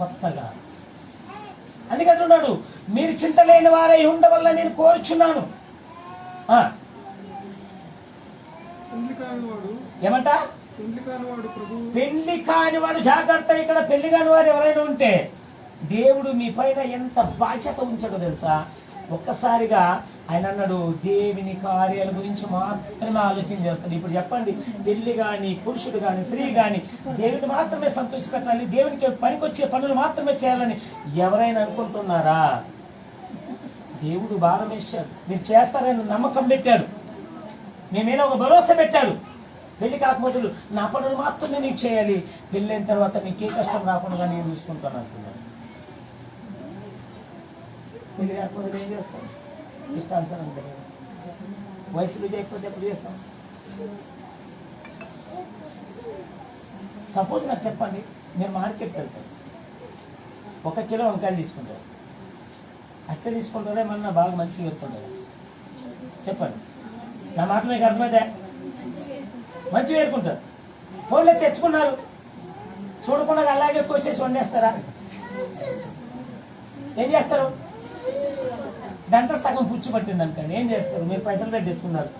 కొత్తగా. అందుకంటున్నాడు, మీరు చింత లేని వారై ఉండవల్ల నేను కోరుచున్నాను. ఏమంట? పెళ్లి కానివాడు. జాగ్రత్త, ఇక్కడ పెళ్లి కాని వారు ఎవరైనా ఉంటే దేవుడు మీ పైన ఎంత బాధ్యత ఉంచాడో తెలుసా? ఒక్కసారిగా ఆయన అన్నాడు, దేవుని కార్యాల గురించి మాత్రమే ఆలోచన చేస్తాడు. ఇప్పుడు చెప్పండి, పెళ్లి కానీ, పురుషుడు కానీ, స్త్రీ కానీ దేవుని మాత్రమే సంతోషపెట్టాలి, దేవునికి పనికొచ్చే పనులు మాత్రమే చేయాలని ఎవరైనా అనుకుంటున్నారా? దేవుడు భారం వేశాడు, మీరు చేస్తారని నమ్మకం పెట్టాడు, మీ మీద ఒక భరోసా పెట్టాడు. పెళ్లి కాకపోతే నా పనులు మాత్రమే నీకు చేయాలి, పెళ్ళైన తర్వాత నీకు ఏ కష్టం రాకుండా నేను చూసుకుంటాను అంటున్నాడు. పెళ్లి కాకపోతే ఏం చేస్తాం? ఇష్టానుసారం అంటే వయసులో చేయకపోతే ఎప్పుడు చేస్తాం? సపోజ్ నాకు చెప్పండి, మీరు మార్కెట్కి వెళ్తారు, 1 కిలో వంకాయలు తీసుకుంటారు. అట్లా తీసుకుంటారా ఏమన్నా బాగా మంచిగా చెప్తుంటారా? చెప్పండి, నా మాట మీకు అర్థమైతే మంచిగా వేరుకుంటారు. ఫోన్లో తెచ్చుకున్నారు, చూడకుండా అలాగే కోసేసి వండేస్తారా? ఏం చేస్తారు? దాంట్లో సగం పుచ్చి పట్టింది అనుకోండి, ఏం చేస్తారు? మీరు పైసలు పెట్టి తెచ్చుకున్నారు,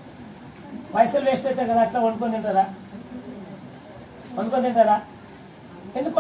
పైసలు వేస్ట్ అవుతాయి కదా, అట్లా వండుకొని తింటారా? ఎందుకు